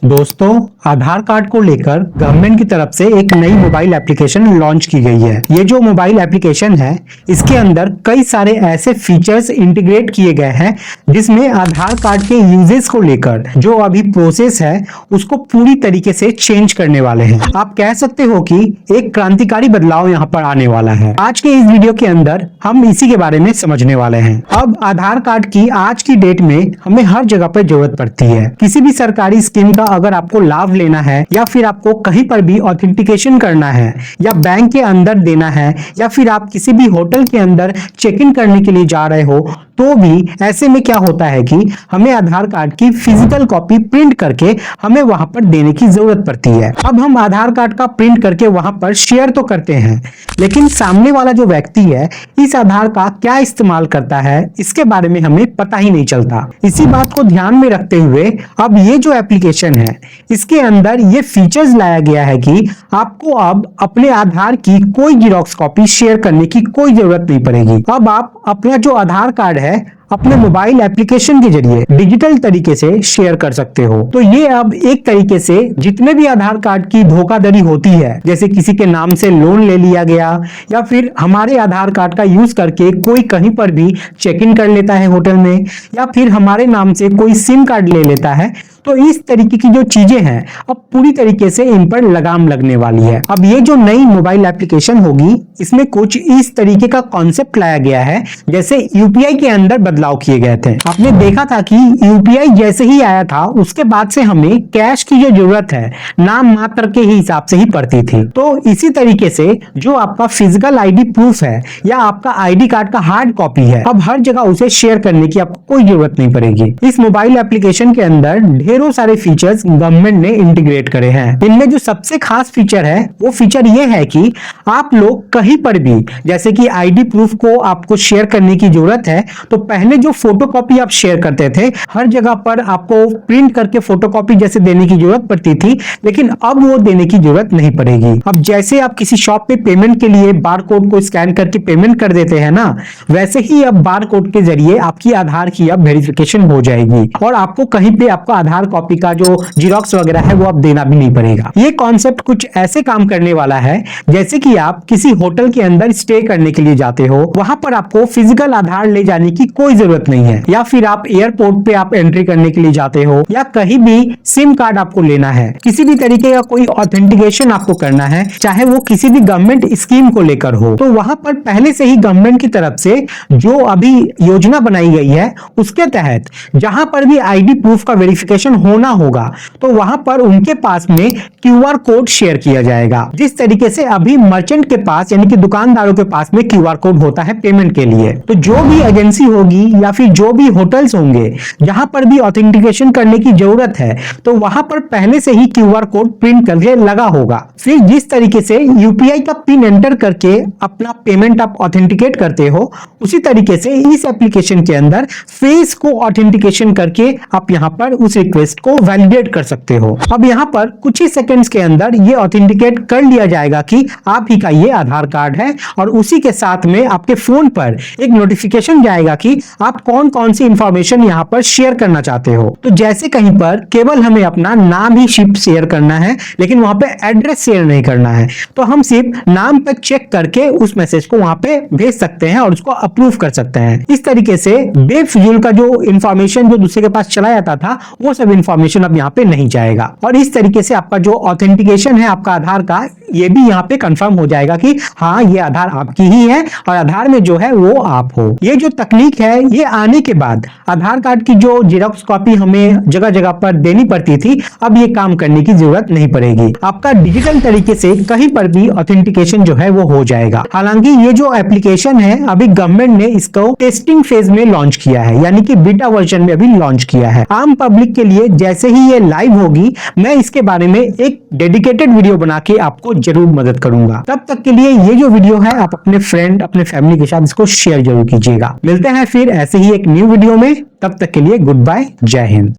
दोस्तों, आधार कार्ड को लेकर गवर्नमेंट की तरफ से एक नई मोबाइल एप्लीकेशन लॉन्च की गई है। ये जो मोबाइल एप्लीकेशन है, इसके अंदर कई सारे ऐसे फीचर्स इंटीग्रेट किए गए हैं जिसमें आधार कार्ड के यूजेस को लेकर जो अभी प्रोसेस है उसको पूरी तरीके से चेंज करने वाले हैं। आप कह सकते हो कि एक क्रांतिकारी बदलाव यहाँ पर आने वाला है। आज के इस वीडियो के अंदर हम इसी के बारे में समझने वाले हैं। अब आधार कार्ड की आज की डेट में हमें हर जगह पर जरूरत पड़ती है। किसी भी सरकारी स्कीम का अगर आपको लाभ लेना है या फिर आपको कहीं पर भी ऑथेंटिकेशन करना है या बैंक के अंदर देना है या फिर आप किसी भी होटल के अंदर चेक इन करने के लिए जा रहे हो, तो भी ऐसे में क्या होता है कि हमें आधार कार्ड की फिजिकल कॉपी प्रिंट करके हमें वहां पर देने की जरूरत पड़ती है। अब हम आधार कार्ड का प्रिंट करके वहां पर शेयर तो करते हैं, लेकिन सामने वाला जो व्यक्ति है इस आधार का क्या इस्तेमाल करता है इसके बारे में हमें पता ही नहीं चलता। इसी बात को ध्यान में रखते हुए अब ये जो एप्लीकेशन है इसके अंदर ये फीचर्स लाया गया है कि आपको अब अपने आधार की कोई जेरॉक्स कॉपी शेयर करने की कोई जरूरत नहीं पड़ेगी। अब आप अपना जो आधार कार्ड है अपने मोबाइल एप्लीकेशन के जरिए डिजिटल तरीके से शेयर कर सकते हो। तो ये अब एक तरीके से जितने भी आधार कार्ड की धोखाधड़ी होती है, जैसे किसी के नाम से लोन ले लिया गया या फिर हमारे आधार कार्ड का यूज करके कोई कहीं पर भी चेक इन कर लेता है होटल में या फिर हमारे नाम से कोई सिम कार्ड ले लेता है, तो इस तरीके की जो चीजें हैं अब पूरी तरीके से इन पर लगाम लगने वाली है। अब ये जो नई मोबाइल एप्लीकेशन होगी इसमें कुछ इस तरीके का कॉन्सेप्ट लाया गया है जैसे यूपीआई के अंदर बदलाव किए गए थे। आपने देखा था कि यूपीआई जैसे ही आया था उसके बाद से हमें कैश की जो जरूरत है नाम मात्र के ही हिसाब से ही पड़ती थी। तो इसी तरीके से जो आपका फिजिकल आईडी प्रूफ है या आपका आईडी कार्ड का हार्ड कॉपी है, अब हर जगह उसे शेयर करने की आपको कोई जरूरत नहीं पड़ेगी। इस मोबाइल एप्लीकेशन के अंदर ढेरों सारे फीचर्स गवर्नमेंट ने इंटीग्रेट करे हैं। इनमें जो सबसे खास फीचर है वो फीचर ये है कि आप लोग कहीं पर भी जैसे कि आईडी प्रूफ को आपको शेयर करने की जरूरत है, तो पहले जो फोटोकॉपी आप शेयर करते थे हर जगह पर आपको प्रिंट करके फोटोकॉपी जैसे देने की जरूरत पड़ती थी, लेकिन अब वो देने की जरूरत नहीं पड़ेगी। अब जैसे आप किसी शॉप पे पेमेंट के लिए बार कोड को स्कैन करके पेमेंट कर देते हैं ना, वैसे ही अब बार कोड के जरिए आपकी आधार की अब वेरिफिकेशन हो जाएगी और आपको कहीं पे आपका आधार कॉपी का जो जेरॉक्स वगैरह है वो अब देना भी नहीं पड़ेगा। ये कॉन्सेप्ट कुछ ऐसे काम करने वाला है जैसे कि आप किसी होटल के अंदर स्टे करने के लिए जाते हो, वहां पर आपको फिजिकल आधार ले जाने की कोई जरूरत नहीं है, या फिर आप एयरपोर्ट पे आप एंट्री करने के लिए जाते हो या कहीं भी सिम कार्ड आपको लेना है, किसी भी तरीके का कोई ऑथेंटिकेशन आपको करना है, चाहे वो किसी भी गवर्नमेंट स्कीम को लेकर हो, तो वहां पर पहले से ही गवर्नमेंट की तरफ से जो अभी योजना बनाई गई है उसके तहत जहां पर भी आईडी प्रूफ का वेरिफिकेशन होना होगा तो वहां पर उनके पास में क्यूआर कोड शेयर किया जाएगा। जिस तरीके से अभी मर्चेंट के पास यानी कि दुकानदारों के पास में क्यूआर कोड होता है पेमेंट के लिए, तो जो भी एजेंसी होगी या फिर जो भी होटल्स होंगे जहां पर भी ऑथेंटिकेशन करने की जरूरत है तो वहां पर पहले से ही क्यूआर कोड प्रिंट करके लगा होगा। फिर जिस तरीके से यूपीआई का पिन एंटर करके अपना पेमेंट आप ऑथेंटिकेट करते हो, उसी तरीके से इस एप्लीकेशन के अंदर फेस को ऑथेंटिकेशन करके आप यहां पर उस रिक्वेस्ट को वैलिडेट कर सकते हो। अब यहां पर कुछ ही सेकंड्स के अंदर ये ऑथेंटिकेट कर लिया जाएगा कि आप ही का ये आधार कार्ड है और उसी के साथ में आपके फोन पर एक नोटिफिकेशन जाएगा कि आप कौन कौन सी इंफॉर्मेशन यहां पर शेयर करना चाहते हो। तो जैसे कहीं पर केवल हमें अपना नाम ही सिर्फ शेयर करना है लेकिन वहां पे एड्रेस शेयर नहीं करना है, तो हम सिर्फ नाम पर चेक करके उस मैसेज को वहां पे भेज सकते हैं और उसको अप्रूव कर सकते हैं। इस तरीके से बेफिजूल का जो इंफॉर्मेशन जो दूसरे के पास चला जाता था वो सब इंफॉर्मेशन अब यहाँ पे नहीं जाएगा और इस तरीके से आपका जो ऑथेंटिकेशन है आपका आधार का ये भी यहाँ पे कंफर्म हो जाएगा कि हाँ ये आधार आपकी ही है और आधार में जो है वो आप हो। ये जो तकनीक है ये आने के बाद आधार कार्ड की जो जेरॉक्स कॉपी हमें जगह जगह पर देनी पड़ती थी, अब ये काम करने की जरूरत नहीं पड़ेगी। आपका डिजिटल तरीके से कहीं पर भी ऑथेंटिकेशन जो है वो हो जाएगा। हालांकि ये जो एप्लीकेशन है अभी गवर्नमेंट ने इसको टेस्टिंग फेज में लॉन्च किया है, यानी कि बीटा वर्जन में अभी लॉन्च किया है। आम पब्लिक के लिए जैसे ही ये लाइव होगी मैं इसके बारे में एक डेडिकेटेड वीडियो बना के आपको जरूर मदद करूंगा। तब तक के लिए ये जो वीडियो है आप अपने फ्रेंड अपने फैमिली के साथ इसको शेयर जरूर कीजिएगा। मिलते हैं फिर ऐसे ही एक न्यू वीडियो में, तब तक के लिए गुड बाय, जय हिंद।